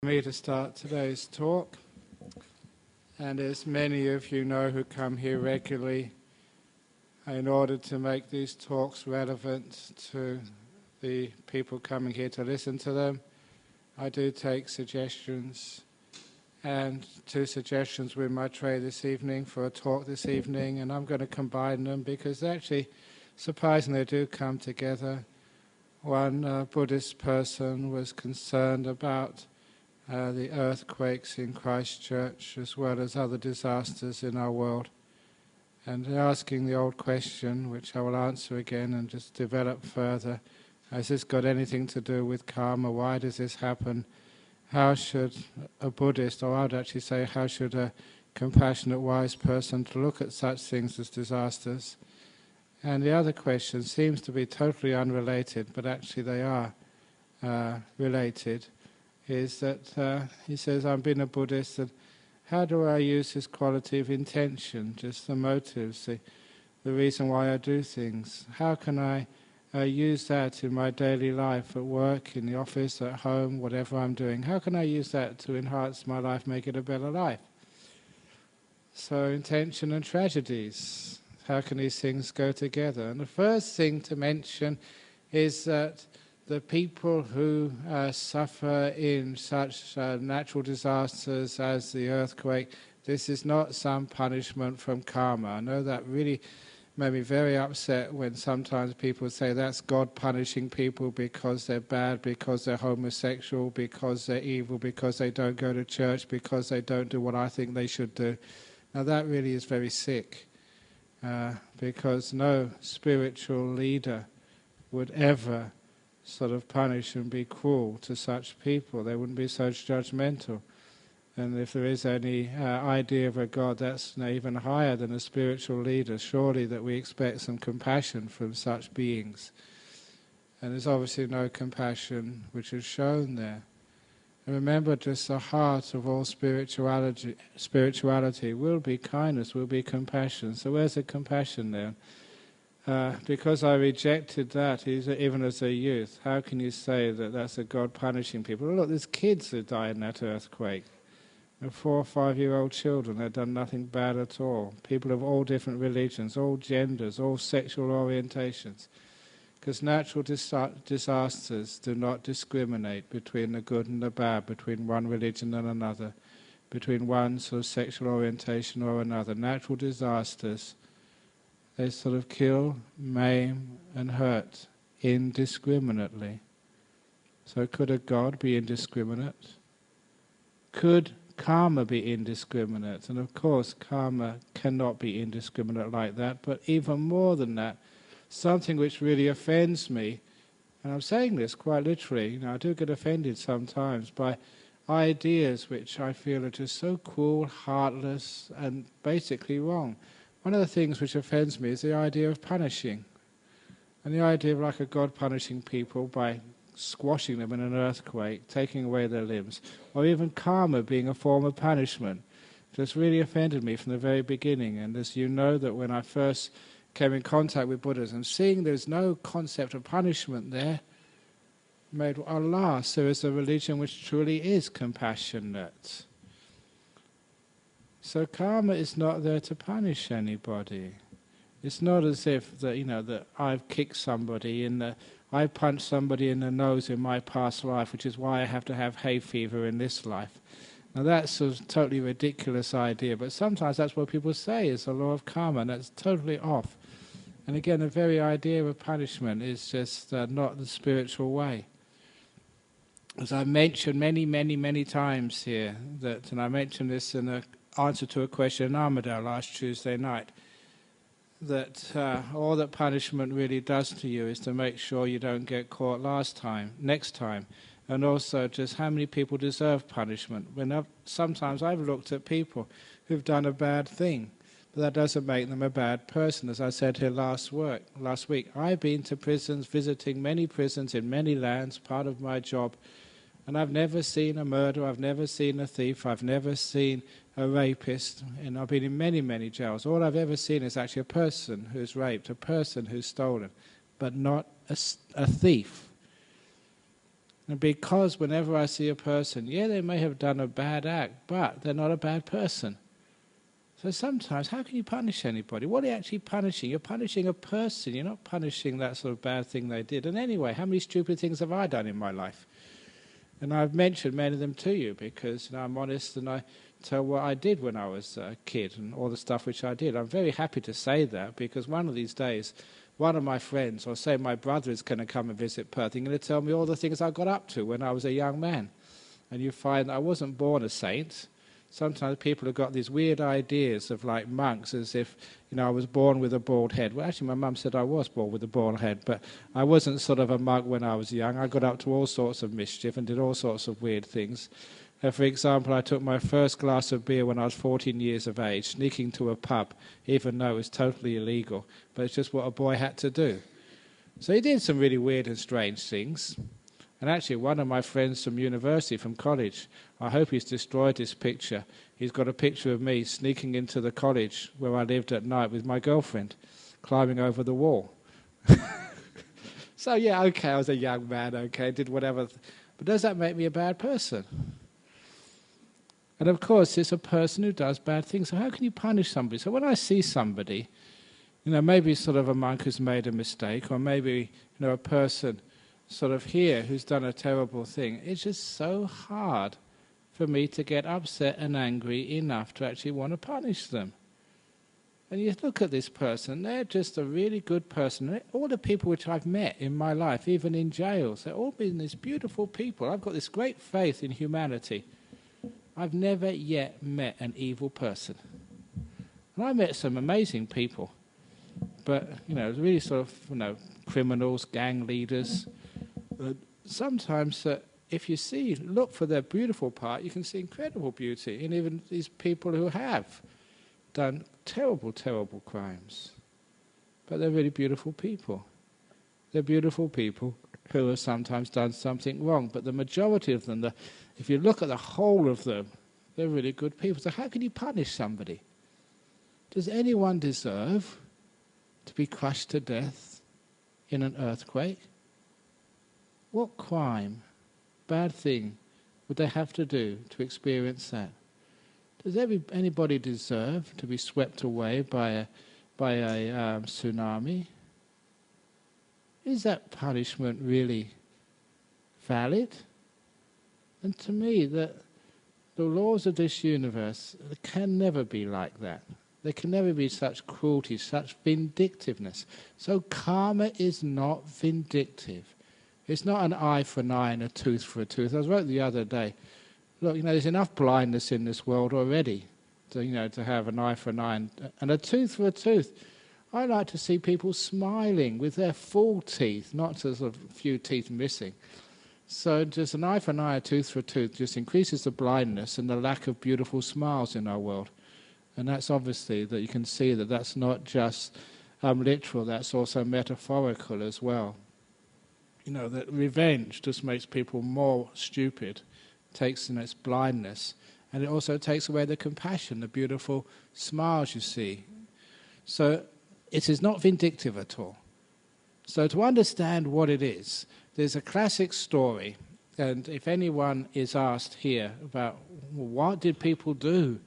Me to start today's talk, and as many of you know who come here regularly, in order to make these talks relevant to the people coming here to listen to them, I do take suggestions, and 2 suggestions were in my tray this evening for a talk this evening, and I'm going to combine them because they actually, surprisingly, do come together. One Buddhist person was concerned about the earthquakes in Christchurch as well as other disasters in our world, and asking the old question, which I will answer again and just develop further: has this got anything to do with karma? Why does this happen? How should a Buddhist, or I would actually say how should a compassionate wise person to look at such things as disasters? And the other question seems to be totally unrelated, but actually they are related, is that he says, I'm being a Buddhist, and how do I use this quality of intention, just the motives, the reason why I do things? How can I use that in my daily life, at work, in the office, at home, whatever I'm doing? How can I use that to enhance my life, make it a better life? So intention and tragedies, how can these things go together? And the first thing to mention is that the people who suffer in such natural disasters as the earthquake, this is not some punishment from karma. I know that really made me very upset when sometimes people say that's God punishing people because they're bad, because they're homosexual, because they're evil, because they don't go to church, because they don't do what I think they should do. Now that really is very sick, because no spiritual leader would ever sort of punish and be cruel to such people. They wouldn't be so judgmental. And if there is any idea of a God that's even higher than a spiritual leader, surely that we expect some compassion from such beings. And there's obviously no compassion which is shown there. And remember, just the heart of all spirituality will be kindness, will be compassion. So where's the compassion there? Because I rejected that, even as a youth, how can you say that that's a God punishing people? Well, look, there's kids that died in that earthquake. 4 or 5-year-old children, they've done nothing bad at all. People of all different religions, all genders, all sexual orientations. Because natural disasters do not discriminate between the good and the bad, between one religion and another, between one sort of sexual orientation or another. Natural disasters, they sort of kill, maim, and hurt indiscriminately. So could a God be indiscriminate? Could karma be indiscriminate? And of course, karma cannot be indiscriminate like that, but even more than that, something which really offends me, and I'm saying this quite literally, I do get offended sometimes by ideas which I feel are just so cruel, heartless, and basically wrong. One of the things which offends me is the idea of punishing. And the idea of like a God punishing people by squashing them in an earthquake, taking away their limbs, or even karma being a form of punishment. Just really offended me from the very beginning. And as you know, that when I first came in contact with Buddhism, seeing there's no concept of punishment there, made, alas, there is a religion which truly is compassionate. So karma is not there to punish anybody. It's not as if that that I've kicked somebody I punched somebody in the nose in my past life, which is why I have to have hay fever in this life. Now that's a totally ridiculous idea, but sometimes that's what people say is the law of karma, and that's totally off. And again, the very idea of punishment is just not the spiritual way. As I mentioned many times here, and I mentioned this in an answer to a question in Armadale last Tuesday night, that all that punishment really does to you is to make sure you don't get caught next time, and also just how many people deserve punishment. Sometimes I've looked at people who've done a bad thing, but that doesn't make them a bad person. As I said here last week, I've been to prisons, visiting many prisons in many lands, part of my job, and I've never seen a murderer, I've never seen a thief, I've never seen a rapist, and I've been in many jails. All I've ever seen is actually a person who's raped, a person who's stolen, but not a thief. And because whenever I see a person, yeah, they may have done a bad act, but they're not a bad person. So sometimes, how can you punish anybody? What are you actually punishing? You're punishing a person. You're not punishing that sort of bad thing they did. And anyway, how many stupid things have I done in my life? And I've mentioned many of them to you because I'm honest and I tell what I did when I was a kid and all the stuff which I did. I'm very happy to say that because one of these days, one of my friends, or say my brother, is going to come and visit Perth. He's going to tell me all the things I got up to when I was a young man. And you find I wasn't born a saint. Sometimes people have got these weird ideas of like monks as if, I was born with a bald head. Well, actually, my mum said I was born with a bald head, but I wasn't sort of a monk when I was young. I got up to all sorts of mischief and did all sorts of weird things. For example, I took my first glass of beer when I was 14 years of age, sneaking to a pub, even though it was totally illegal. But it's just what a boy had to do. So he did some really weird and strange things. And actually, one of my friends from university, from college, I hope he's destroyed this picture. He's got a picture of me sneaking into the college where I lived at night with my girlfriend, climbing over the wall. So, yeah, okay, I was a young man, okay, did whatever. But does that make me a bad person? And, of course, it's a person who does bad things. So how can you punish somebody? So when I see somebody, maybe sort of a monk who's made a mistake, or maybe, a person sort of here who's done a terrible thing, it's just so hard for me to get upset and angry enough to actually want to punish them. And you look at this person, they're just a really good person. All the people which I've met in my life, even in jails, they've all been these beautiful people. I've got this great faith in humanity. I've never yet met an evil person. And I met some amazing people. But, really sort of, criminals, gang leaders. Sometimes if you look for their beautiful part, you can see incredible beauty in even these people who have done terrible, terrible crimes. But they're really beautiful people. They're beautiful people who have sometimes done something wrong. But the majority of them, if you look at the whole of them, they're really good people. So how can you punish somebody? Does anyone deserve to be crushed to death in an earthquake? What crime, bad thing, would they have to do to experience that? Does anybody deserve to be swept away by a tsunami? Is that punishment really valid? And to me, the laws of this universe can never be like that. There can never be such cruelty, such vindictiveness. So karma is not vindictive. It's not an eye for an eye and a tooth for a tooth. I wrote the other day, look, there's enough blindness in this world already to have an eye for an eye and a tooth for a tooth. I like to see people smiling with their full teeth, not just a few teeth missing. So just an eye for an eye, a tooth for a tooth just increases the blindness and the lack of beautiful smiles in our world. And that's obviously that you can see that that's not just literal, that's also metaphorical as well. That revenge just makes people more stupid, takes its blindness, and it also takes away the compassion, the beautiful smiles you see. So it is not vindictive at all. So to understand what it is, there's a classic story, and if anyone is asked here about what did people do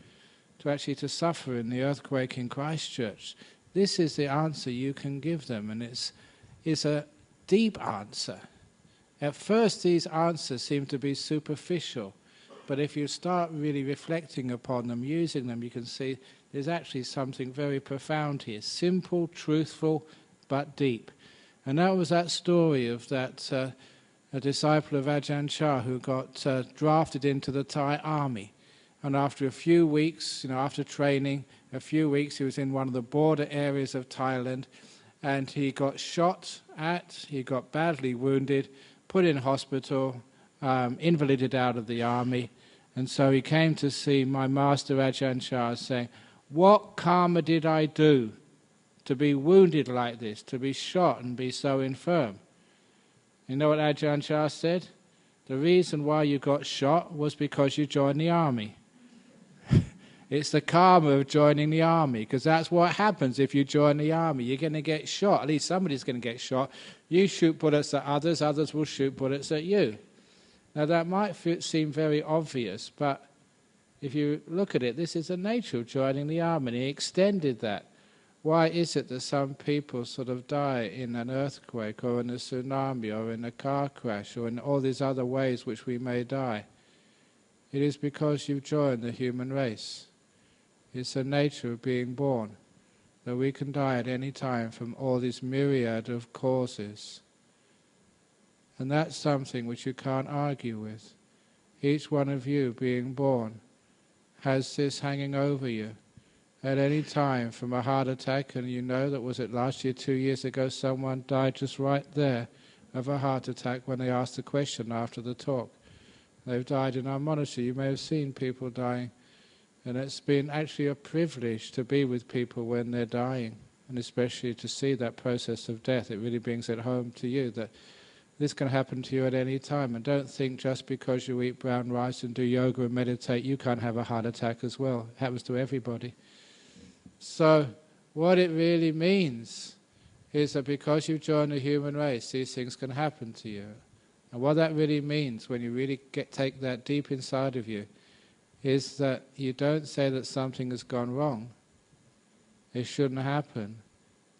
to suffer in the earthquake in Christchurch, this is the answer you can give them, and it's a deep answer. At first these answers seem to be superficial, but if you start really reflecting upon them, using them, you can see there's actually something very profound here. Simple, truthful, but deep. And that was that story of that a disciple of Ajahn Chah who got drafted into the Thai army. And after a few weeks, after training, a few weeks, he was in one of the border areas of Thailand, and he got shot at, he got badly wounded, put in hospital, invalided out of the army. And so he came to see my master Ajahn Chah saying, what karma did I do to be wounded like this, to be shot and be so infirm? You know what Ajahn Chah said? The reason why you got shot was because you joined the army. It's the karma of joining the army, because that's what happens if you join the army. You're going to get shot. At least somebody's going to get shot. You shoot bullets at others, others will shoot bullets at you. Now that might seem very obvious, but if you look at it, this is the nature of joining the arm, and he extended that. Why is it that some people sort of die in an earthquake or in a tsunami or in a car crash or in all these other ways which we may die? It is because you've joined the human race. It's the nature of being born, that we can die at any time from all this myriad of causes. And that's something which you can't argue with. Each one of you being born has this hanging over you at any time from a heart attack, and you know that, was it last year, 2 years ago, someone died just right there of a heart attack when they asked the question after the talk. They've died in our monastery. You may have seen people dying, and it's been actually a privilege to be with people when they're dying, and especially to see that process of death. It really brings it home to you that this can happen to you at any time. And don't think just because you eat brown rice and do yoga and meditate, you can't have a heart attack as well. It happens to everybody. So what it really means is that because you've joined the human race, these things can happen to you. And what that really means, when you really take that deep inside of you, is that you don't say that something has gone wrong. It shouldn't happen.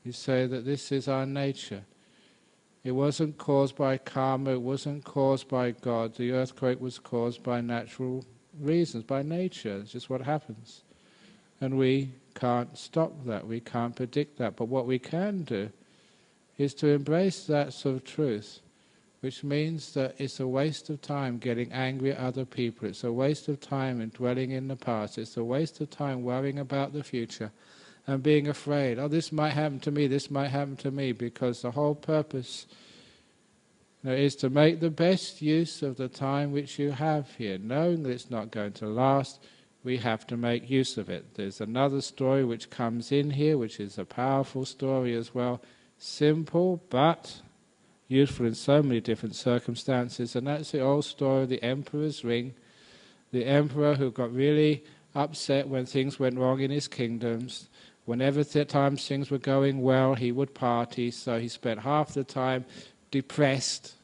You say that this is our nature. It wasn't caused by karma, it wasn't caused by God. The earthquake was caused by natural reasons, by nature. It's just what happens. And we can't stop that, we can't predict that. But what we can do is to embrace that sort of truth, which means that it's a waste of time getting angry at other people. It's a waste of time in dwelling in the past. It's a waste of time worrying about the future and being afraid, oh, this might happen to me, this might happen to me, because the whole purpose is to make the best use of the time which you have here. Knowing that it's not going to last, we have to make use of it. There's another story which comes in here, which is a powerful story as well. Simple, but useful in so many different circumstances, and that's the old story of the emperor's ring. The emperor who got really upset when things went wrong in his kingdoms. Whenever times things were going well, he would party, so he spent half the time depressed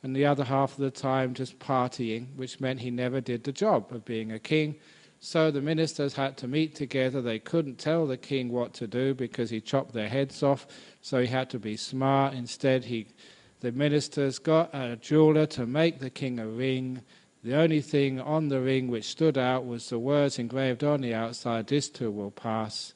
and the other half of the time just partying, which meant he never did the job of being a king. So the ministers had to meet together. They couldn't tell the king what to do because he chopped their heads off, so he had to be smart. Instead, the ministers got a jeweler to make the king a ring. The only thing on the ring which stood out was the words engraved on the outside, "This too will pass,"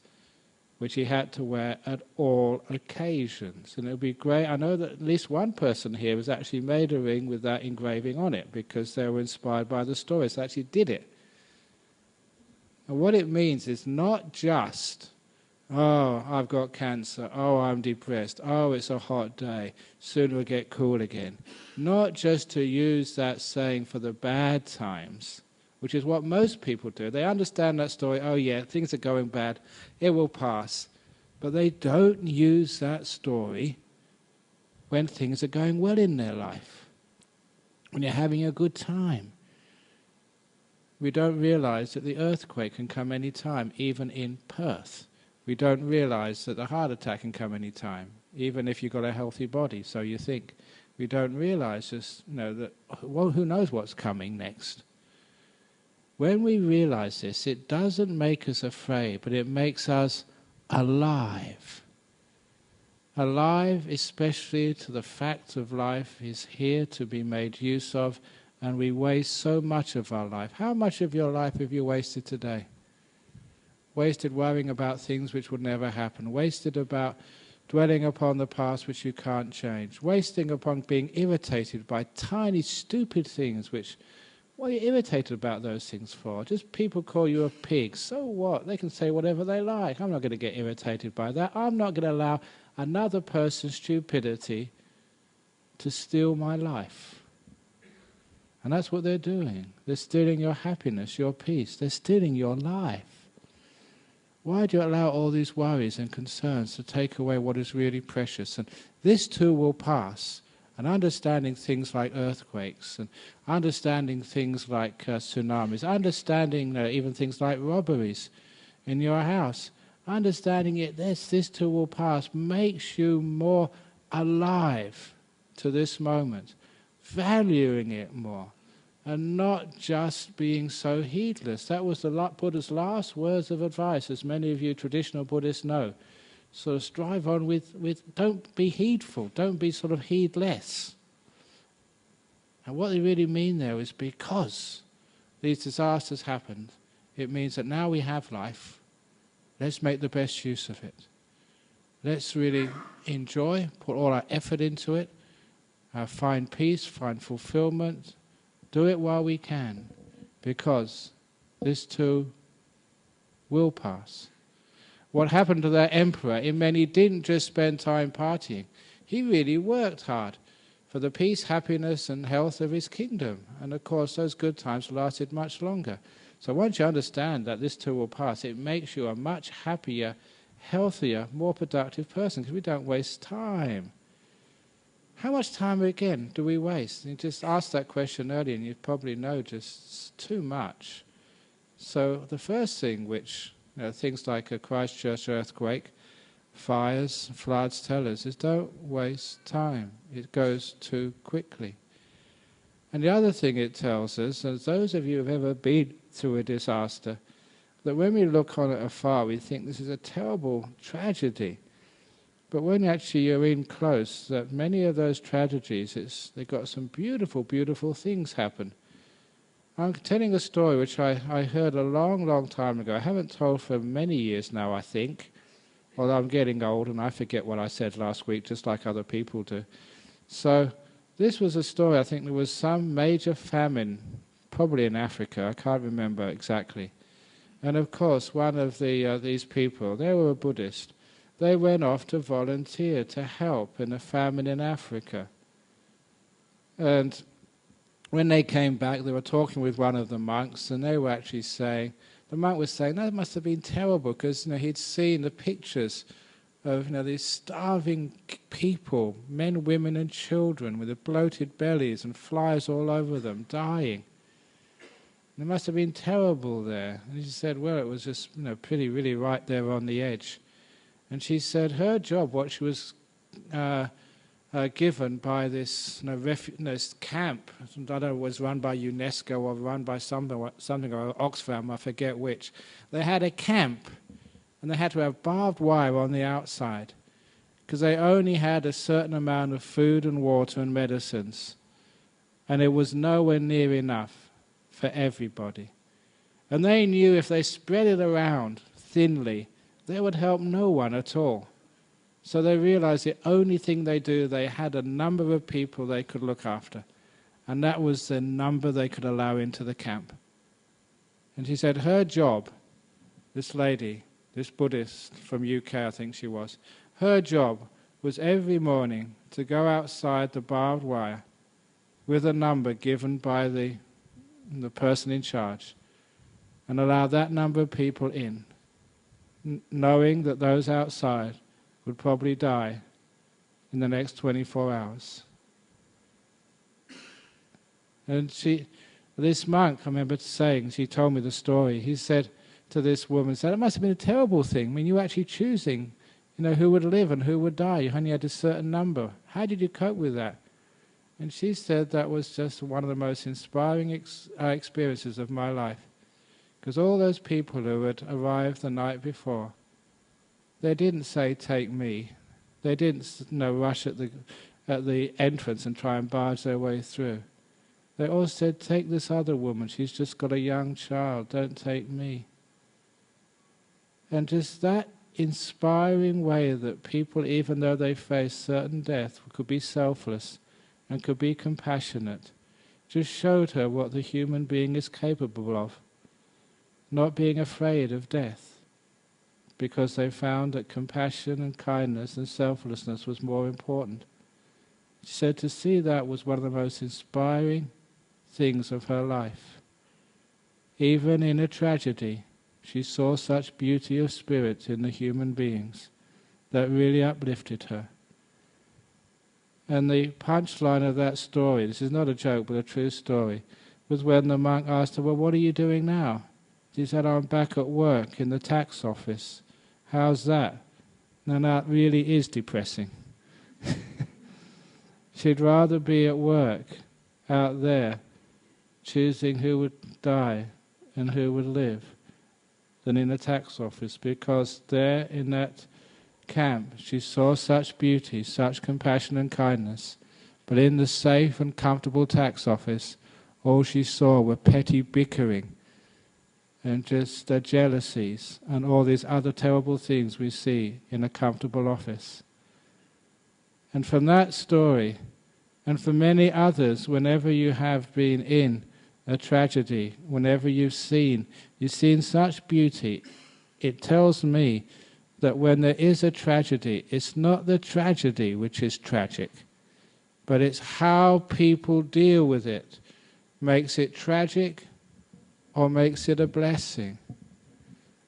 which he had to wear at all occasions. And it would be great. I know that at least one person here has actually made a ring with that engraving on it because they were inspired by the story, so actually did it. And what it means is not just, oh, I've got cancer, oh, I'm depressed, oh, it's a hot day, soon it'll get cool again. Not just to use that saying for the bad times, which is what most people do. They understand that story, oh yeah, things are going bad, it will pass. But they don't use that story when things are going well in their life, when you're having a good time. We don't realize that the earthquake can come any time, even in Perth. We don't realize that the heart attack can come any time, even if you've got a healthy body, so you think. We don't realize just, that, well, who knows what's coming next. When we realize this, it doesn't make us afraid, but it makes us alive. Alive, especially to the fact of life is here to be made use of, and we waste so much of our life. How much of your life have you wasted today? Wasted worrying about things which would never happen. Wasted about dwelling upon the past which you can't change. Wasting upon being irritated by tiny, stupid things which... What are you irritated about those things for? Just people call you a pig. So what? They can say whatever they like. I'm not going to get irritated by that. I'm not going to allow another person's stupidity to steal my life. And that's what they're doing. They're stealing your happiness, your peace. They're stealing your life. Why do you allow all these worries and concerns to take away what is really precious? And this too will pass. And understanding things like earthquakes, and understanding things like tsunamis, understanding even things like robberies in your house, understanding it, this too will pass, makes you more alive to this moment. valuing it more, and not just being so heedless. That was the Buddha's last words of advice, as many of you traditional Buddhists know. Sort of strive on with don't be heedful, don't be sort of heedless. And what they really mean there is because these disasters happened, it means that now we have life, let's make the best use of it. Let's really enjoy, put all our effort into it, find peace, find fulfillment, do it while we can, because this too will pass. What happened to that emperor, in many, he didn't just spend time partying. He really worked hard for the peace, happiness and health of his kingdom. And of course those good times lasted much longer. So once you understand that this too will pass, it makes you a much happier, healthier, more productive person, because we don't waste time. How much time, again, do we waste? You just asked that question earlier and you probably know just too much. So the first thing which things like a Christchurch earthquake, fires, floods tell us is don't waste time. It goes too quickly. And the other thing it tells us, as those of you who have ever been through a disaster, that when we look on it afar, we think this is a terrible tragedy. But when actually you're in close, that many of those tragedies, they've got some beautiful, beautiful things happen. I'm telling a story which I heard a long, long time ago. I haven't told for many years now, I think, although I'm getting old and I forget what I said last week, just like other people do. So this was a story, I think there was some major famine, probably in Africa, I can't remember exactly. And of course, one of these people, they were a Buddhist, they went off to volunteer to help in a famine in Africa. And when they came back, they were talking with one of the monks, and they were actually saying, the monk was saying, that must have been terrible, because he'd seen the pictures of these starving people, men, women and children with the bloated bellies and flies all over them, dying. And it must have been terrible there. And he said, well, it was just pretty, really right there on the edge. And she said her job, what she was given by this camp, I don't know, was run by UNESCO or run by something or Oxfam, I forget which. They had a camp, and they had to have barbed wire on the outside, because they only had a certain amount of food and water and medicines, and it was nowhere near enough for everybody. And they knew if they spread it around thinly, they would help no one at all. So they realized the only thing they had a number of people they could look after. And that was the number they could allow into the camp. And she said her job, this lady, this Buddhist from UK, I think she was, her job was every morning to go outside the barbed wire with a number given by the person in charge and allow that number of people in, knowing that those outside would probably die in the next 24 hours. And this monk, I remember saying, she told me the story, he said to this woman, it must have been a terrible thing. I mean, you were actually choosing, who would live and who would die. You only had a certain number. How did you cope with that? And she said that was just one of the most inspiring experiences of my life. Because all those people who had arrived the night before, they didn't say, take me. They didn't rush at the entrance and try and barge their way through. They all said, take this other woman. She's just got a young child. Don't take me. And just that inspiring way that people, even though they face certain death, could be selfless and could be compassionate, just showed her what the human being is capable of. Not being afraid of death, because they found that compassion and kindness and selflessness was more important. She said to see that was one of the most inspiring things of her life. Even in a tragedy, she saw such beauty of spirit in the human beings that really uplifted her. And the punchline of that story, this is not a joke but a true story, was when the monk asked her, well, what are you doing now? She said, I'm back at work in the tax office. How's that? Now that really is depressing. She'd rather be at work out there choosing who would die and who would live than in the tax office, because there in that camp she saw such beauty, such compassion and kindness, but in the safe and comfortable tax office all she saw were petty bickering and just jealousies and all these other terrible things we see in a comfortable office. And from that story, and for many others, whenever you have been in a tragedy, whenever you've seen such beauty, it tells me that when there is a tragedy, it's not the tragedy which is tragic, but it's how people deal with it makes it tragic or makes it a blessing.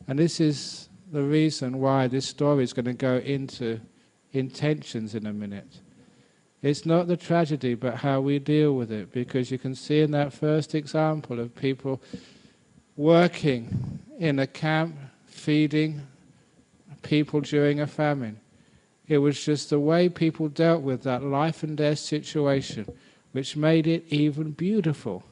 And this is the reason why this story is going to go into intentions in a minute. It's not the tragedy, but how we deal with it, because you can see in that first example of people working in a camp, feeding people during a famine. It was just the way people dealt with that life and death situation which made it even beautiful,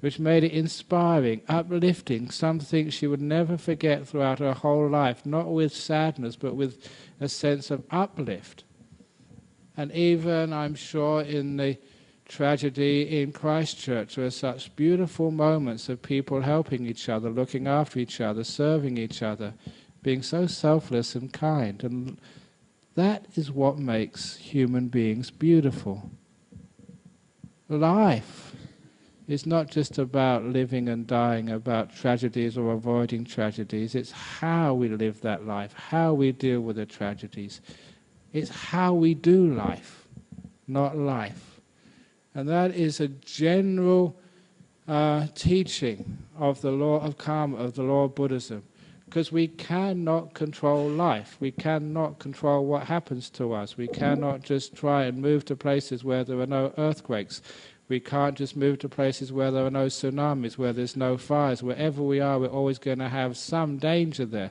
which made it inspiring, uplifting, something she would never forget throughout her whole life, not with sadness, but with a sense of uplift. And even, I'm sure, in the tragedy in Christchurch, there are such beautiful moments of people helping each other, looking after each other, serving each other, being so selfless and kind. And that is what makes human beings beautiful. Life is not just about living and dying, about tragedies or avoiding tragedies. It's how we live that life, how we deal with the tragedies. It's how we do life, not life. And that is a general teaching of the law of karma, of the law of Buddhism. Because we cannot control life. We cannot control what happens to us. We cannot just try and move to places where there are no earthquakes. We can't just move to places where there are no tsunamis, where there's no fires. Wherever we are, we're always going to have some danger there.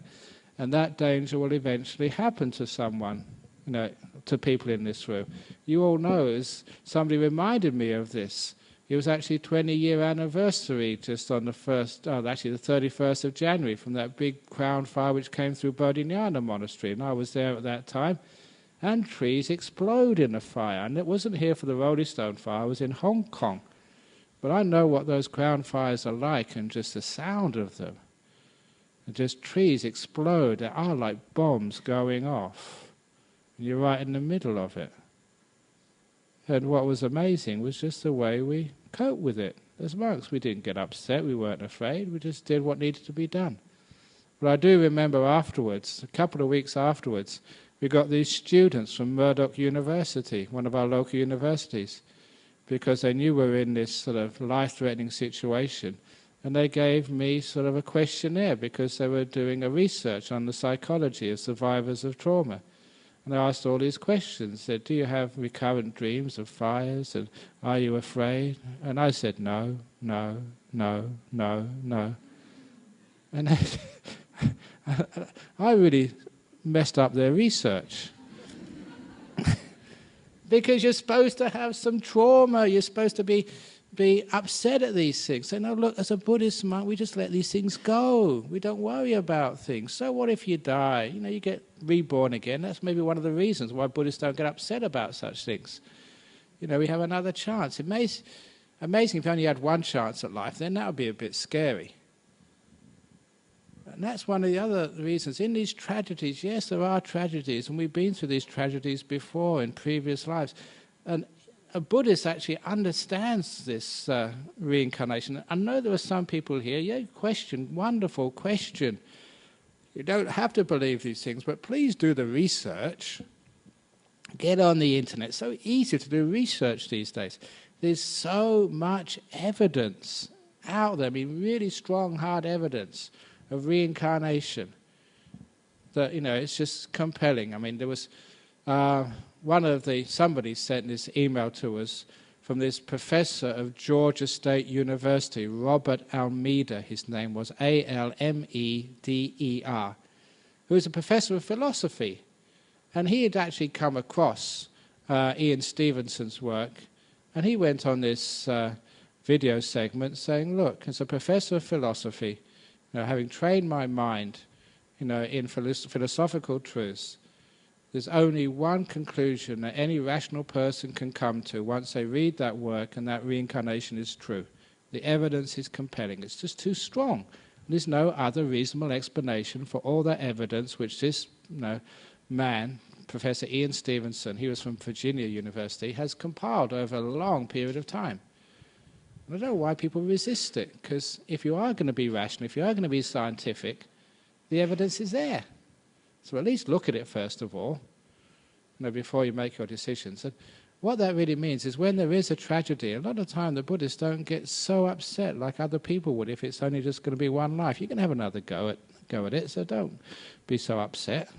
And that danger will eventually happen to someone, to people in this room. You all know, as somebody reminded me of this, it was actually 20-year anniversary just on the 31st of January from that big crown fire which came through Bodhinyana Monastery. And I was there at that time. And trees explode in the fire. And it wasn't here for the Rolling Stone fire, I was in Hong Kong. But I know what those crown fires are like, and just the sound of them. And just trees explode, they are like bombs going off. And you're right in the middle of it. And what was amazing was just the way we coped with it. As monks, we didn't get upset, we weren't afraid, we just did what needed to be done. But I do remember afterwards, a couple of weeks afterwards, we got these students from Murdoch University, one of our local universities, because they knew we were in this sort of life-threatening situation, and they gave me sort of a questionnaire because they were doing a research on the psychology of survivors of trauma. And I asked all these questions. Said, do you have recurrent dreams of fires? And are you afraid? And I said, no, no, no, no, no. And I really messed up their research. Because you're supposed to have some trauma. You're supposed to be upset at these things. Say, no, look, as a Buddhist monk, we just let these things go. We don't worry about things. So what if you die? You get reborn again. That's maybe one of the reasons why Buddhists don't get upset about such things. We have another chance. Amazing if you only had one chance at life, then that would be a bit scary. And that's one of the other reasons. In these tragedies, yes, there are tragedies, and we've been through these tragedies before in previous lives. And a Buddhist actually understands this reincarnation. I know there are some people here, wonderful question. You don't have to believe these things, but please do the research. Get on the internet. It's so easy to do research these days. There's so much evidence out there, really strong, hard evidence of reincarnation that, it's just compelling. There was somebody sent this email to us from this professor of Georgia State University, Robert Almeida, his name was Almeder, who was a professor of philosophy. And he had actually come across Ian Stevenson's work And he went on this video segment saying, look, as a professor of philosophy, having trained my mind in philosophical truths, there's only one conclusion that any rational person can come to once they read that work, and that reincarnation is true. The evidence is compelling. It's just too strong. There's no other reasonable explanation for all that evidence which this man, Professor Ian Stevenson, he was from Virginia University, has compiled over a long period of time. I don't know why people resist it, because if you are going to be rational, if you are going to be scientific, the evidence is there. So at least look at it first of all, before you make your decisions. And what that really means is when there is a tragedy, a lot of time the Buddhists don't get so upset like other people would if it's only just going to be one life. You can have another go at it, so don't be so upset.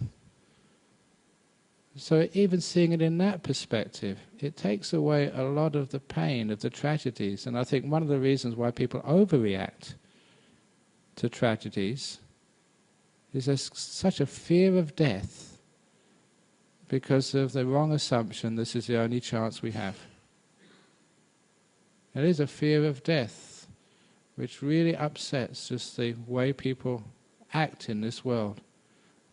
So even seeing it in that perspective, it takes away a lot of the pain of the tragedies. And I think one of the reasons why people overreact to tragedies is there's such a fear of death because of the wrong assumption this is the only chance we have. There is a fear of death which really upsets just the way people act in this world.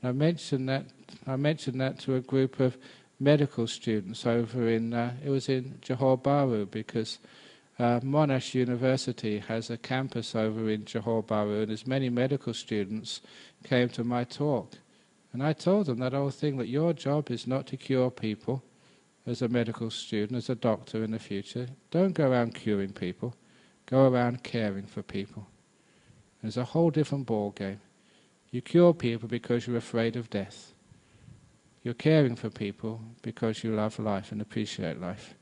I mentioned that to a group of medical students over in, it was in Johor Bahru, because Monash University has a campus over in Johor Bahru, and as many medical students came to my talk. And I told them that old thing, that your job is not to cure people as a medical student, as a doctor in the future. Don't go around curing people. Go around caring for people. There's a whole different ball game. You cure people because you're afraid of death. You're caring for people because you love life and appreciate life.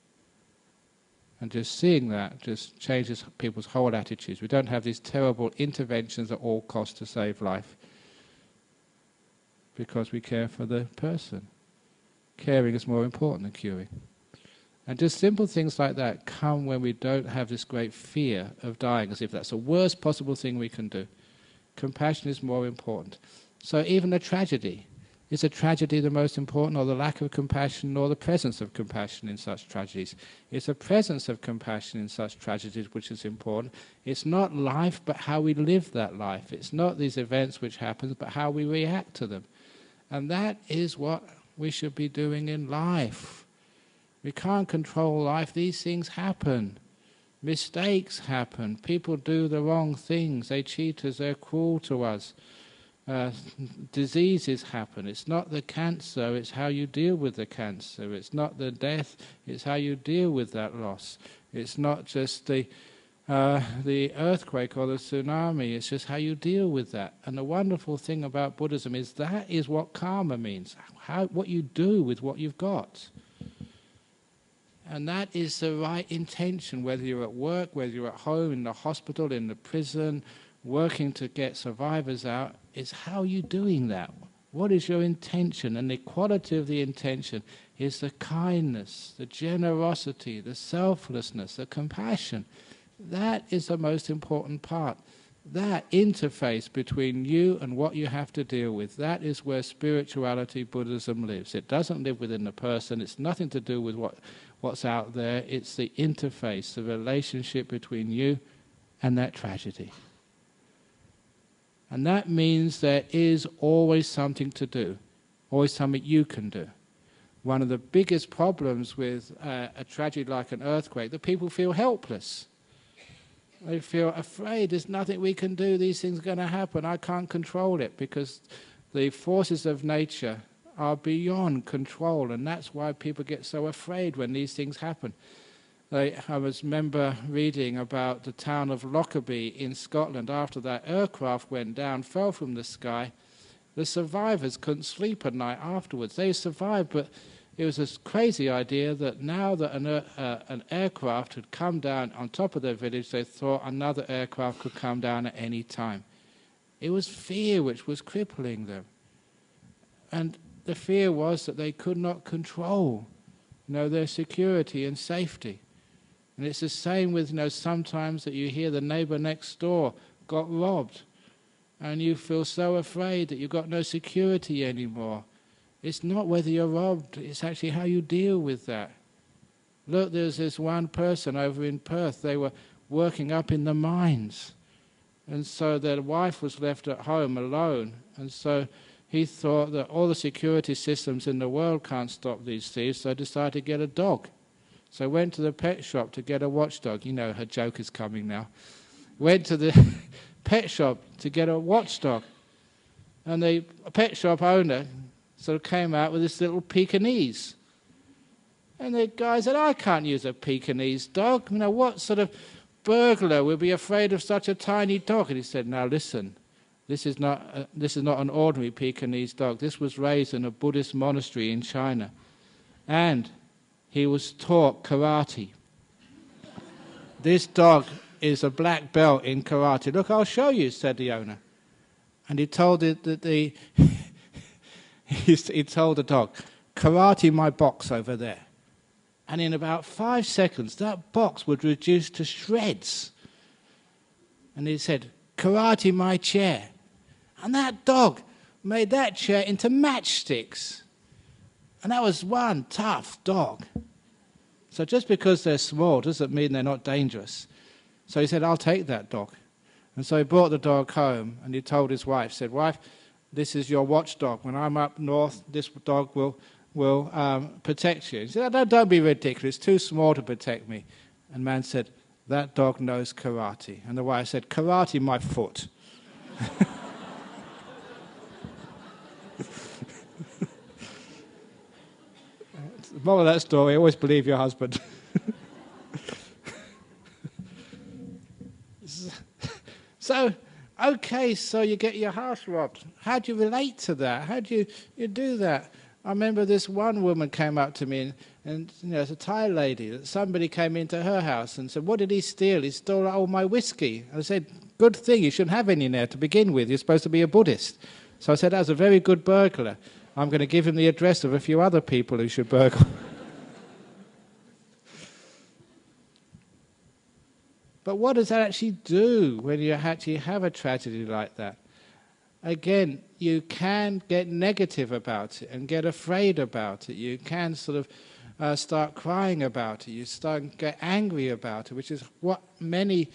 And just seeing that just changes people's whole attitudes. We don't have these terrible interventions at all costs to save life because we care for the person. Caring is more important than curing. And just simple things like that come when we don't have this great fear of dying, as if that's the worst possible thing we can do. Compassion is more important. So even a tragedy, is a tragedy the most important, or the lack of compassion, or the presence of compassion in such tragedies? It's the presence of compassion in such tragedies which is important. It's not life, but how we live that life. It's not these events which happen, but how we react to them. And that is what we should be doing in life. We can't control life. These things happen. Mistakes happen. People do the wrong things. They cheat us. They're cruel to us. Diseases happen. It's not the cancer, it's how you deal with the cancer. It's not the death, it's how you deal with that loss. It's not just the earthquake or the tsunami, it's just how you deal with that. And the wonderful thing about Buddhism is that is what karma means, what you do with what you've got. And that is the right intention, whether you're at work, whether you're at home, in the hospital, in the prison, working to get survivors out, is how you're doing that. What is your intention? And the quality of the intention is the kindness, the generosity, the selflessness, the compassion. That is the most important part. That interface between you and what you have to deal with, that is where spirituality, Buddhism lives. It doesn't live within the person. It's nothing to do with what's out there. It's the interface, the relationship between you and that tragedy. And that means there is always something to do, always something you can do. One of the biggest problems with a tragedy like an earthquake, that people feel helpless. They feel afraid, there's nothing we can do, these things are going to happen, I can't control it, because the forces of nature are beyond control, and that's why people get so afraid when these things happen. I remember reading about the town of Lockerbie in Scotland. After that aircraft went down, fell from the sky, the survivors couldn't sleep at night afterwards. They survived, but it was this crazy idea that now that an aircraft had come down on top of their village, they thought another aircraft could come down at any time. It was fear which was crippling them. And the fear was that they could not control, their security and safety. And it's the same with, sometimes that you hear the neighbor next door got robbed, and you feel so afraid that you've got no security anymore. It's not whether you're robbed, it's actually how you deal with that. Look, there's this one person over in Perth, they were working up in the mines. And so their wife was left at home alone. And so he thought that all the security systems in the world can't stop these thieves, so decided to get a dog. So went to the pet shop to get a watchdog. You know, her joke is coming now. Went to the pet shop to get a watchdog. And the pet shop owner sort of came out with this little Pekingese. And the guy said, I can't use a Pekingese dog. You know, what sort of burglar would be afraid of such a tiny dog? And he said, now listen, this is not an ordinary Pekingese dog. This was raised in a Buddhist monastery in China. And he was taught karate. This dog is a black belt in karate. Look, I'll show you, said the owner. And he told he told the dog, karate my box over there. And in about 5 seconds, that box would reduce to shreds. And he said, karate my chair. And that dog made that chair into matchsticks. And that was one tough dog. So just because they're small doesn't mean they're not dangerous. So he said, I'll take that dog. And so he brought the dog home, and he told his wife, said, wife, this is your watchdog. When I'm up north, this dog will protect you. He said, oh, don't be ridiculous, it's too small to protect me. And man said, that dog knows karate. And the wife said, karate my foot. The moral of that story, always believe your husband. So, okay, so you get your house robbed. How do you relate to that? How do you do that? I remember this one woman came up to me, and you know, it's a Thai lady, that somebody came into her house and said, what did he steal? He stole all my whiskey. I said, good thing, you shouldn't have any in there to begin with. You're supposed to be a Buddhist. So I said, that's a very good burglar. I'm going to give him the address of a few other people who should burgle. But what does that actually do when you actually have a tragedy like that? Again, you can get negative about it and get afraid about it. You can sort of start crying about it. You start to get angry about it, which is what many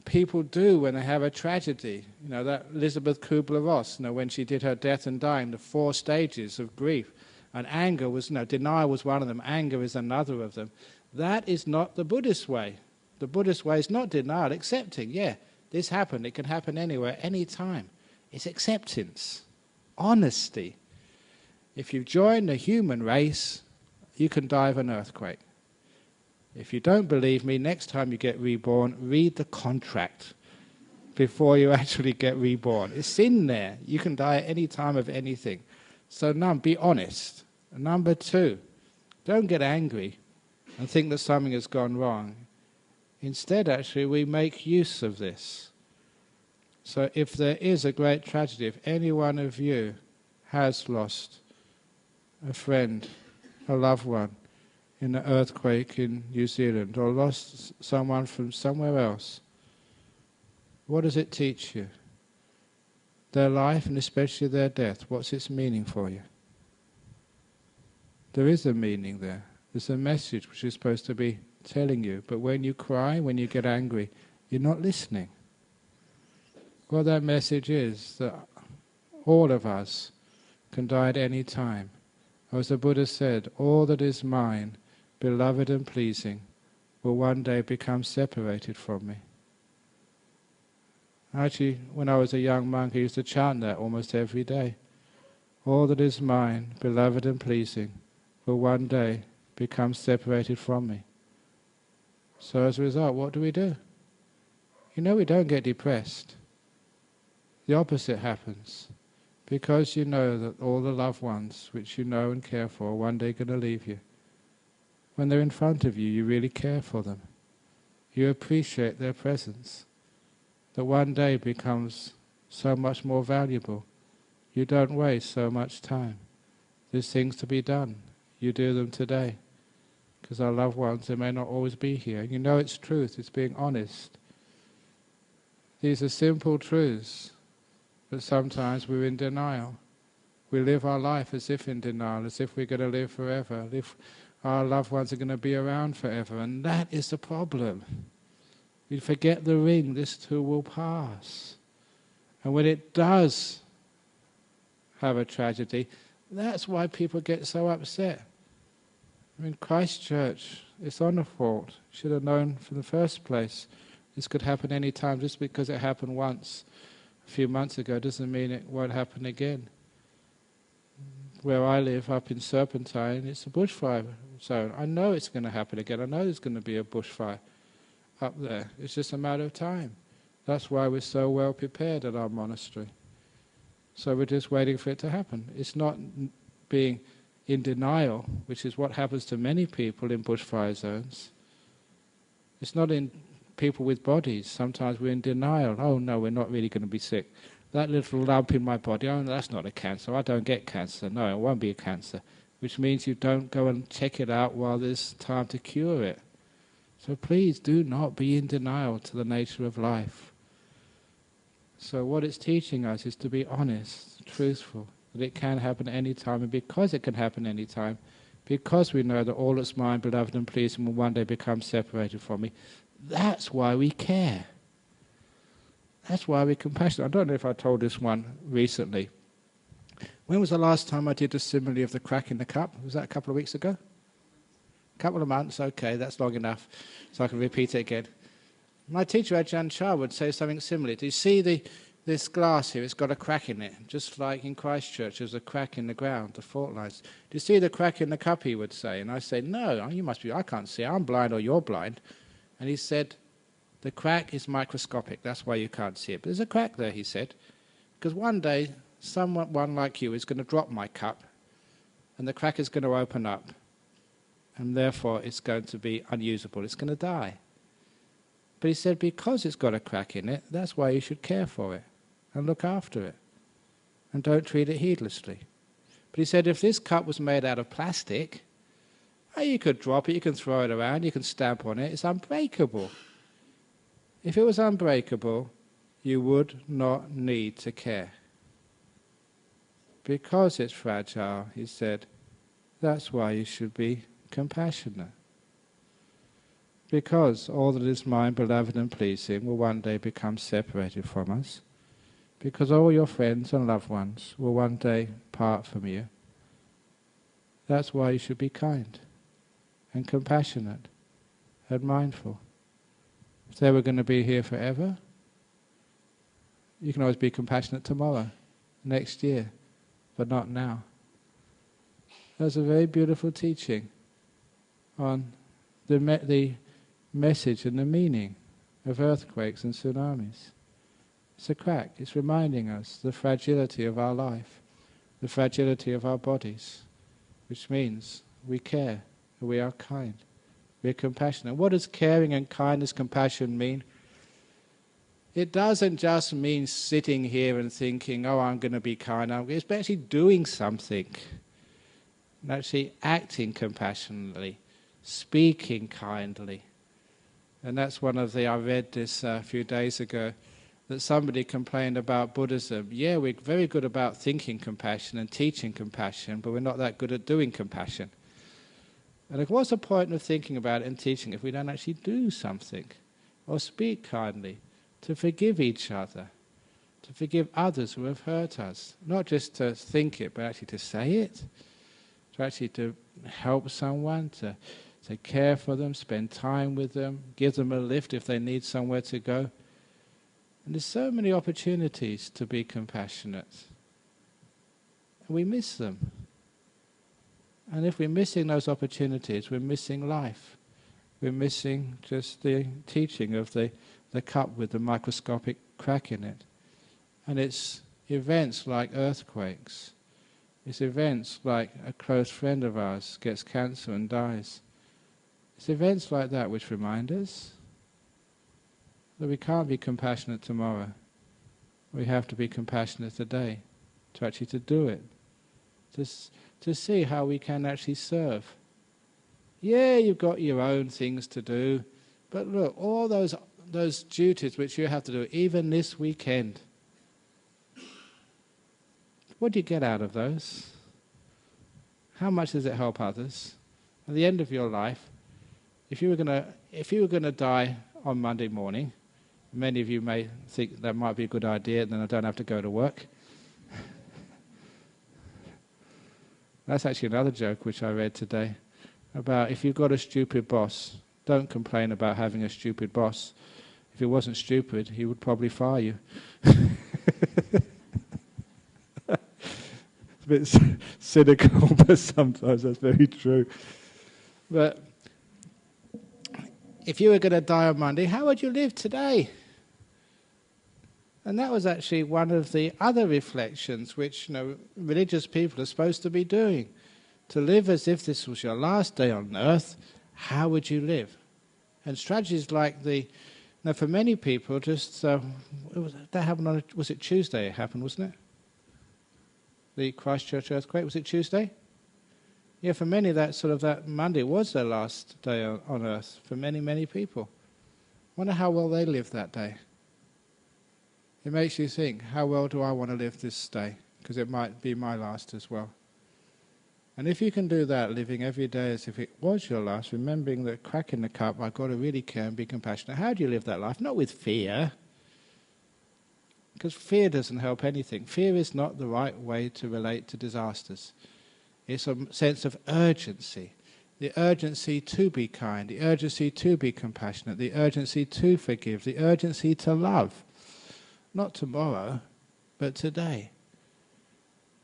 people do when they have a tragedy. You know, that Elizabeth Kubler-Ross, you know, when she did her death and dying, the 4 stages of grief. And anger was, denial was one of them. Anger is another of them. That is not the Buddhist way. The Buddhist way is not denial, accepting. Yeah, this happened. It can happen anywhere, any time. It's acceptance, honesty. If you've joined the human race, you can die of an earthquake. If you don't believe me, next time you get reborn, read the contract before you actually get reborn. It's in there. You can die at any time of anything. So, be honest. And number 2, don't get angry and think that something has gone wrong. Instead, actually, we make use of this. So if there is a great tragedy, if any one of you has lost a friend, a loved one, in an earthquake in New Zealand, or lost someone from somewhere else, what does it teach you? Their life, and especially their death, what's its meaning for you? There is a meaning there. There's a message which is supposed to be telling you, but when you cry, when you get angry, you're not listening. What that message is, that all of us can die at any time. As the Buddha said, all that is mine, beloved and pleasing, will one day become separated from me. Actually, when I was a young monk, I used to chant that almost every day. All that is mine, beloved and pleasing, will one day become separated from me. So as a result, what do? We don't get depressed. The opposite happens. Because you know that all the loved ones which you know and care for are one day going to leave you. When they're in front of you, you really care for them. You appreciate their presence. That one day becomes so much more valuable. You don't waste so much time. There's things to be done. You do them today. Because our loved ones, they may not always be here. You know it's truth, it's being honest. These are simple truths, but sometimes we're in denial. We live our life as if in denial, as if we're going to live forever, our loved ones are going to be around forever, and that is the problem. We forget the ring, this too will pass. And when it does have a tragedy, that's why people get so upset. I mean, Christchurch, it's on the fault. Should have known from the first place. This could happen any time. Just because it happened once a few months ago doesn't mean it won't happen again. Where I live, up in Serpentine, it's a bushfire zone. I know it's going to happen again. I know there's going to be a bushfire up there. It's just a matter of time. That's why we're so well prepared at our monastery. So we're just waiting for it to happen. It's not being in denial, which is what happens to many people in bushfire zones. It's not in people with bodies. Sometimes we're in denial. Oh no, we're not really going to be sick. That little lump in my body, oh no, that's not a cancer. I don't get cancer. No, it won't be a cancer. Which means you don't go and check it out while there's time to cure it. So please do not be in denial to the nature of life. So what it's teaching us is to be honest, truthful, that it can happen any time, and because it can happen any time, because we know that all that's mine, beloved and pleasing, will one day become separated from me, that's why we care. That's why we're compassionate. I don't know if I told this one recently. When was the last time I did a simile of the crack in the cup? Was that a couple of weeks ago? A couple of months, okay, that's long enough, so I can repeat it again. My teacher, Ajahn Brahm, would say something similar. Do you see this glass here? It's got a crack in it, just like in Christchurch there's a crack in the ground, the fault lines. Do you see the crack in the cup, he would say? And I say, no, you must be, I can't see, I'm blind or you're blind. And he said, the crack is microscopic, that's why you can't see it. But there's a crack there, he said, because one day someone like you is going to drop my cup and the crack is going to open up and therefore it's going to be unusable, it's going to die. But he said, because it's got a crack in it, that's why you should care for it and look after it and don't treat it heedlessly. But he said, if this cup was made out of plastic, you could drop it, you can throw it around, you can stamp on it, it's unbreakable. If it was unbreakable, you would not need to care. Because it's fragile, he said, that's why you should be compassionate. Because all that is mine, beloved and pleasing, will one day become separated from us. Because all your friends and loved ones will one day part from you. That's why you should be kind and compassionate and mindful. If they were going to be here forever, you can always be compassionate tomorrow, next year, but not now. That's a very beautiful teaching on the message and the meaning of earthquakes and tsunamis. It's a crack. It's reminding us the fragility of our life, the fragility of our bodies, which means we care, we are kind, we are compassionate. What does caring and kindness, compassion mean? It doesn't just mean sitting here and thinking, oh, I'm going to be kind. It's actually doing something, and actually acting compassionately, speaking kindly. And that's one of I read this a few days ago, that somebody complained about Buddhism. Yeah, we're very good about thinking compassion and teaching compassion, but we're not that good at doing compassion. And what's the point of thinking about it and teaching if we don't actually do something or speak kindly, to forgive each other, to forgive others who have hurt us? Not just to think it, but actually to say it, to actually to help someone, to care for them, spend time with them, give them a lift if they need somewhere to go. And there's so many opportunities to be compassionate. And we miss them. And if we're missing those opportunities, we're missing life. We're missing just the teaching of the cup with the microscopic crack in it. And it's events like earthquakes. It's events like a close friend of ours gets cancer and dies. It's events like that which remind us that we can't be compassionate tomorrow. We have to be compassionate today, to actually to do it, to see how we can actually serve. Yeah, you've got your own things to do, but look, all those duties which you have to do, even this weekend, what do you get out of those? How much does it help others? At the end of your life, if you were going to die on Monday morning, many of you may think that might be a good idea, then I don't have to go to work. That's actually another joke which I read today, about if you've got a stupid boss, don't complain about having a stupid boss. If he wasn't stupid, he would probably fire you. It's a bit cynical, but sometimes that's very true. But if you were going to die on Monday, how would you live today? And that was actually one of the other reflections which religious people are supposed to be doing. To live as if this was your last day on earth, how would you live? And strategies like for many people, just that happened was it Tuesday? It happened, wasn't it? The Christchurch earthquake, was it Tuesday? Yeah, for many that Monday was their last day on earth. For many, many people, wonder how well they lived that day. It makes you think, how well do I want to live this day? Because it might be my last as well. And if you can do that, living every day as if it was your last, remembering that crack in the cup, I've got to really care and be compassionate. How do you live that life? Not with fear. Because fear doesn't help anything. Fear is not the right way to relate to disasters. It's a sense of urgency. The urgency to be kind, the urgency to be compassionate, the urgency to forgive, the urgency to love. Not tomorrow, but today.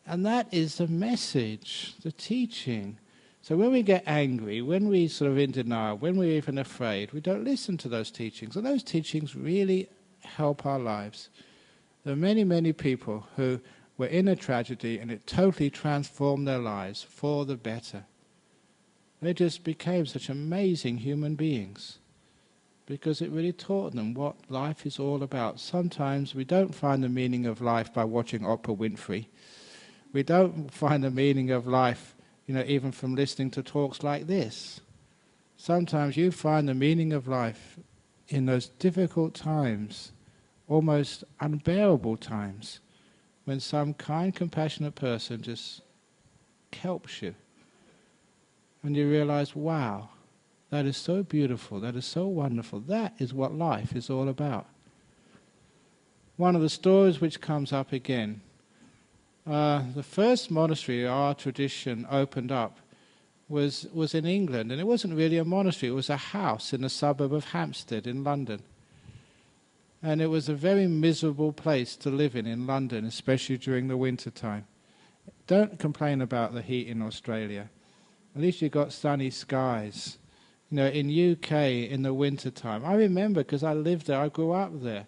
And that is the message, the teaching. So when we get angry, when we sort of in denial, when we're even afraid, we don't listen to those teachings. And those teachings really help our lives. There are many, many people who were in a tragedy and it totally transformed their lives for the better. They just became such amazing human beings, because it really taught them what life is all about. Sometimes we don't find the meaning of life by watching Oprah Winfrey. We don't find the meaning of life, even from listening to talks like this. Sometimes you find the meaning of life in those difficult times, almost unbearable times, when some kind, compassionate person just helps you. And you realize, wow, that is so beautiful, that is so wonderful. That is what life is all about. One of the stories which comes up again, the first monastery our tradition opened up was in England, and it wasn't really a monastery, it was a house in the suburb of Hampstead in London. And it was a very miserable place to live in London, especially during the winter time. Don't complain about the heat in Australia. At least you got sunny skies. In UK, in the winter time, I remember, because I lived there, I grew up there.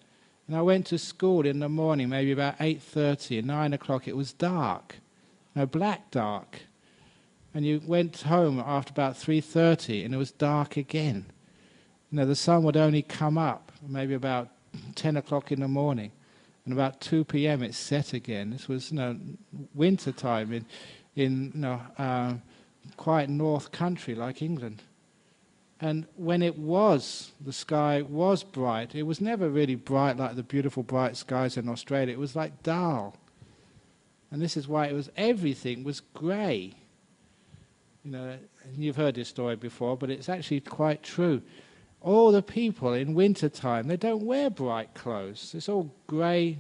And I went to school in the morning, maybe about 8:30, 9 o'clock, it was dark. Black dark. And you went home after about 3:30, and it was dark again. The sun would only come up, maybe about 10 o'clock in the morning. And about 2 p.m. it set again. This was winter time in quite north country like England. And when the sky was bright, it was never really bright like the beautiful bright skies in Australia. It was like dull. And this is why everything was grey. You've heard this story before, but it's actually quite true. All the people in winter time, they don't wear bright clothes. It's all grey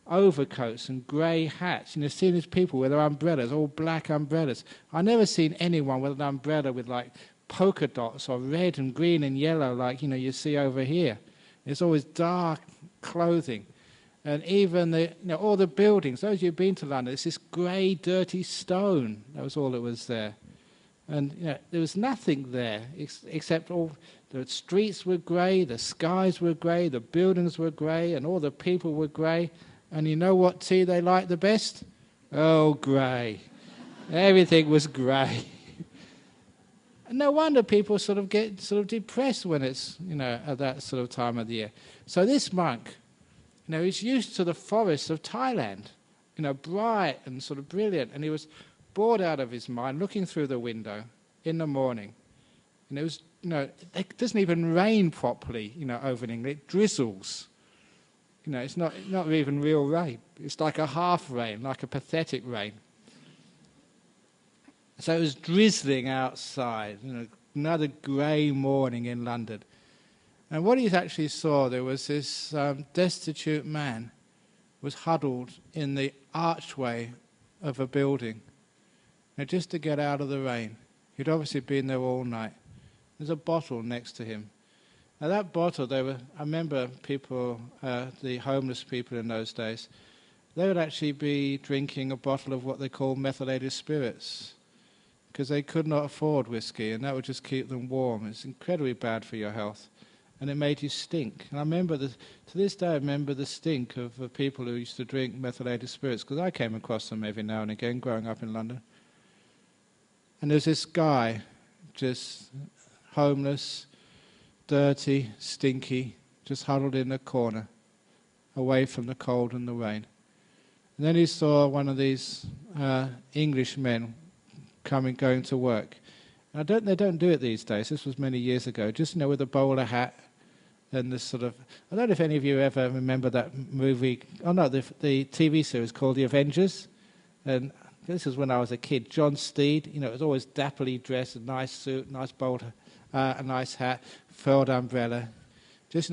overcoats and grey hats. Seeing these people with their umbrellas, all black umbrellas. I've never seen anyone with an umbrella with like polka dots or red and green and yellow like you see over here. It's always dark clothing. And even all the buildings, those who've been to London, it's this grey, dirty stone. That was all that was there. And there was nothing there except all the streets were grey, the skies were grey, the buildings were grey, and all the people were grey. And you know what tea they liked the best? Oh, grey. Everything was grey. And no wonder people get depressed when it's at that sort of time of the year. So this monk, he's used to the forests of Thailand, bright and sort of brilliant, and he was bored out of his mind, looking through the window in the morning. And it was, it doesn't even rain properly, over in England. It drizzles. It's not even real rain. It's like a half rain, like a pathetic rain. So it was drizzling outside, another grey morning in London. And what he actually saw, there was this destitute man was huddled in the archway of a building, just to get out of the rain. He'd obviously been there all night. There's a bottle next to him. Now that bottle, I remember people, the homeless people in those days, they would actually be drinking a bottle of what they call methylated spirits, because they could not afford whiskey, and that would just keep them warm. It's incredibly bad for your health, and it made you stink. And I remember, to this day, I remember the stink of people who used to drink methylated spirits, because I came across them every now and again growing up in London. And there's this guy, just homeless, dirty, stinky, just huddled in a corner, away from the cold and the rain. And then he saw one of these English men going to work. And they don't do it these days. This was many years ago. Just with a bowler hat and this sort of. I don't know if any of you ever remember that movie. Oh no, the TV series called The Avengers. And this was when I was a kid. John Steed, was always dapperly dressed, a nice suit, nice bowler, a nice hat, furled umbrella. Just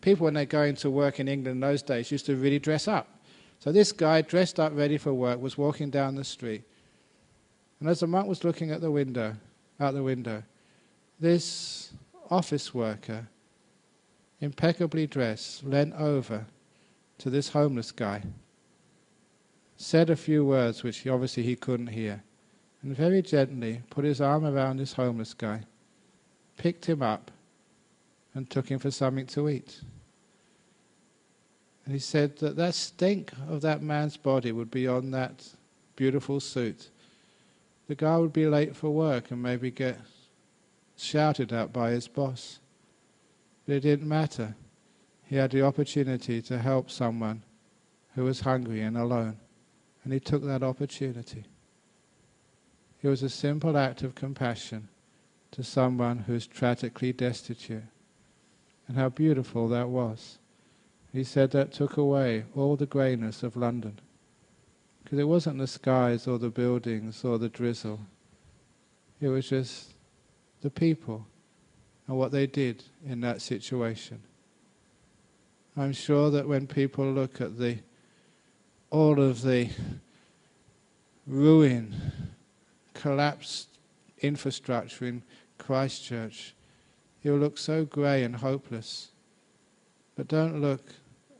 people when they're going to work in England in those days used to really dress up. So this guy, dressed up, ready for work, was walking down the street. And as the monk was looking out the window, this office worker, impeccably dressed, leant over to this homeless guy, said a few words which obviously he couldn't hear, and very gently put his arm around this homeless guy, picked him up, and took him for something to eat. And he said that stink of that man's body would be on that beautiful suit. The guy would be late for work and maybe get shouted at by his boss. But it didn't matter. He had the opportunity to help someone who was hungry and alone. And he took that opportunity. It was a simple act of compassion to someone who's tragically destitute. And how beautiful that was. He said that took away all the greyness of London. Because it wasn't the skies or the buildings or the drizzle. It was just the people and what they did in that situation. I'm sure that when people look at all of the ruin, collapsed infrastructure in Christchurch, it will look so grey and hopeless. But don't look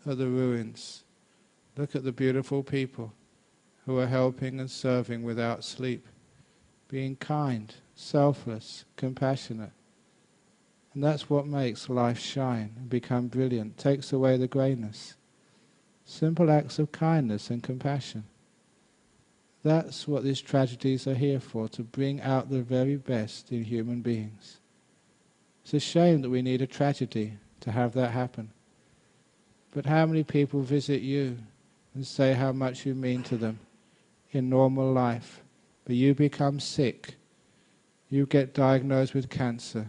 at the ruins. Look at the beautiful people who are helping and serving without sleep, being kind, selfless, compassionate. And that's what makes life shine and become brilliant, takes away the greyness. Simple acts of kindness and compassion. That's what these tragedies are here for, to bring out the very best in human beings. It's a shame that we need a tragedy to have that happen. But how many people visit you and say how much you mean to them in normal life, but you become sick, you get diagnosed with cancer,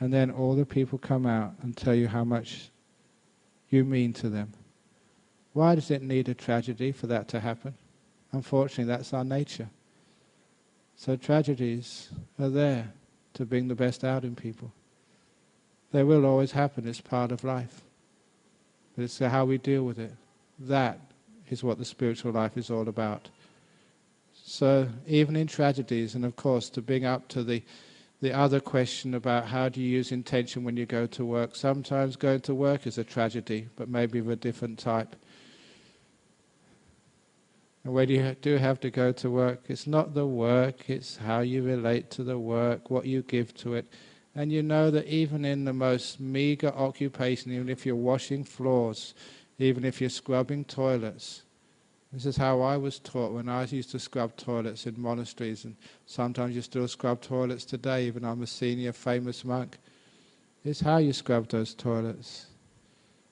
and then all the people come out and tell you how much you mean to them. Why does it need a tragedy for that to happen? Unfortunately, that's our nature. So tragedies are there to bring the best out in people. They will always happen, it's part of life. But it's how we deal with it. That is what the spiritual life is all about. So even in tragedies, and of course to bring up to the other question about how do you use intention when you go to work. Sometimes going to work is a tragedy, but maybe of a different type. And when you do have to go to work, it's not the work, it's how you relate to the work, what you give to it. And you know that even in the most meager occupation, even if you're washing floors, even if you're scrubbing toilets, this is how I was taught when I used to scrub toilets in monasteries, and sometimes you still scrub toilets today, even I'm a senior famous monk. It's how you scrub those toilets.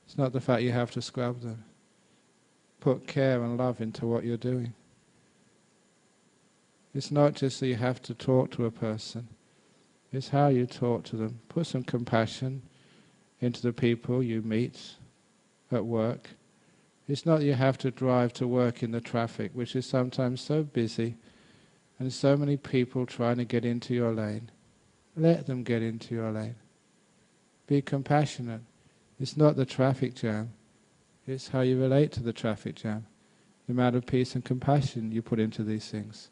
It's not the fact you have to scrub them. Put care and love into what you're doing. It's not just that you have to talk to a person. It's how you talk to them. Put some compassion into the people you meet at work. It's not that you have to drive to work in the traffic, which is sometimes so busy, And so many people trying to get into your lane. Let them get into your lane. Be compassionate. It's not the traffic jam. It's how you relate to the traffic jam. The amount of peace and compassion you put into these things.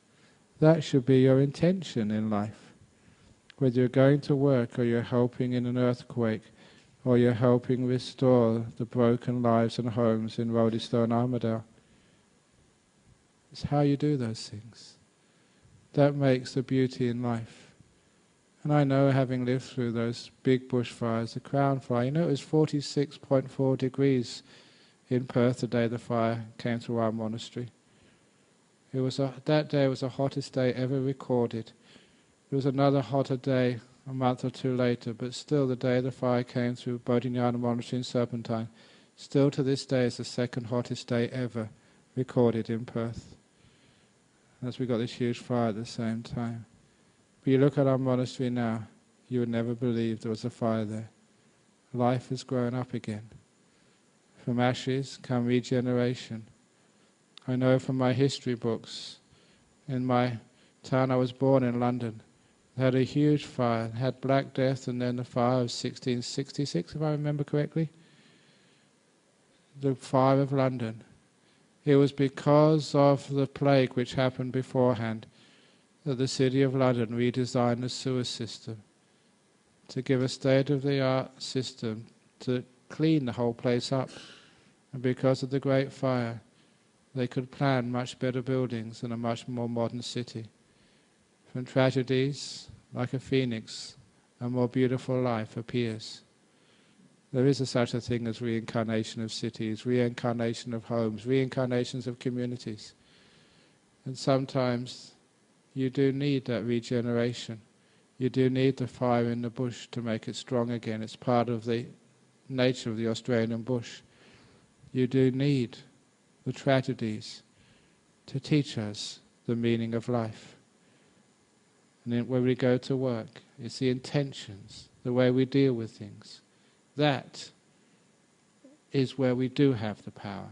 That should be your intention in life. Whether you're going to work, or you're helping in an earthquake, or you're helping restore the broken lives and homes in Rodestow and Armadale. It's how you do those things. That makes the beauty in life. And I know, having lived through those big bushfires, the Crown Fire, it was 46.4 degrees in Perth the day the fire came through our monastery. That day was the hottest day ever recorded. There was another hotter day a month or two later, but still the day the fire came through Bodhinyana Monastery in Serpentine, still to this day is the second hottest day ever recorded in Perth. As we got this huge fire at the same time. But you look at our monastery now, you would never believe there was a fire there. Life has grown up again. From ashes come regeneration. I know from my history books, in my town I was born in London, they had a huge fire, had Black Death and then the fire of 1666, if I remember correctly. The fire of London. It was because of the plague which happened beforehand that the City of London redesigned the sewer system to give a state-of-the-art system to clean the whole place up. And because of the Great Fire, they could plan much better buildings and a much more modern city. From tragedies, like a phoenix, a more beautiful life appears. There is such a thing as reincarnation of cities, reincarnation of homes, reincarnations of communities. And sometimes you do need that regeneration. You do need the fire in the bush to make it strong again. It's part of the nature of the Australian bush. You do need the tragedies to teach us the meaning of life. And then when we go to work, it's the intentions, the way we deal with things. That is where we do have the power.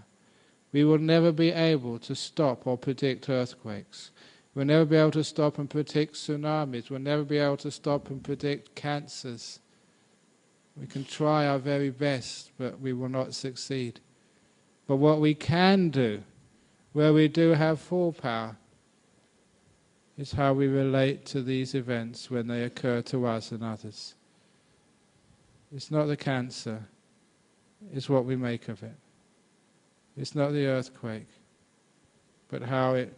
We will never be able to stop or predict earthquakes. We'll never be able to stop and predict tsunamis. We'll never be able to stop and predict cancers. We can try our very best, but we will not succeed. But what we can do, where we do have full power, is how we relate to these events when they occur to us and others. It's not the cancer, it's what we make of it. It's not the earthquake, but how it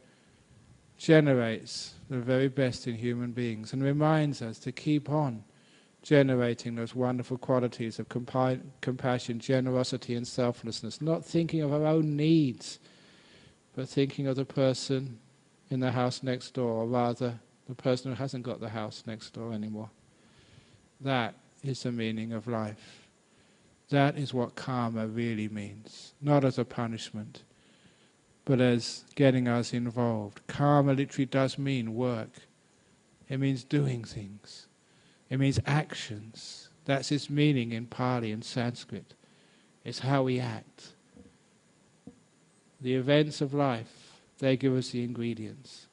generates the very best in human beings and reminds us to keep on generating those wonderful qualities of compassion, generosity and selflessness, not thinking of our own needs, but thinking of the person in the house next door, or rather the person who hasn't got the house next door anymore. That is the meaning of life. That is what karma really means, not as a punishment, but as getting us involved. Karma literally does mean work. It means doing things. It means actions. That's its meaning in Pali and Sanskrit. It's how we act. The events of life, they give us the ingredients.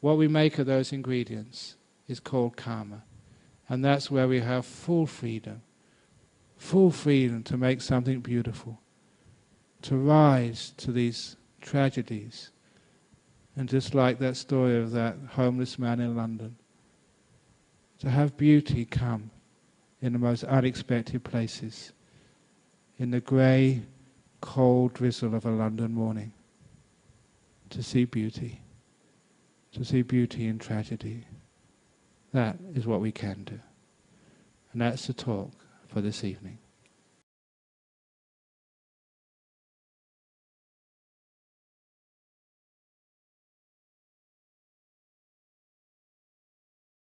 What we make of those ingredients is called karma. And that's where we have full freedom to make something beautiful, to rise to these tragedies. And just like that story of that homeless man in London, to have beauty come in the most unexpected places, in the grey, cold drizzle of a London morning, to see beauty in tragedy. That is what we can do. And that's the talk for this evening.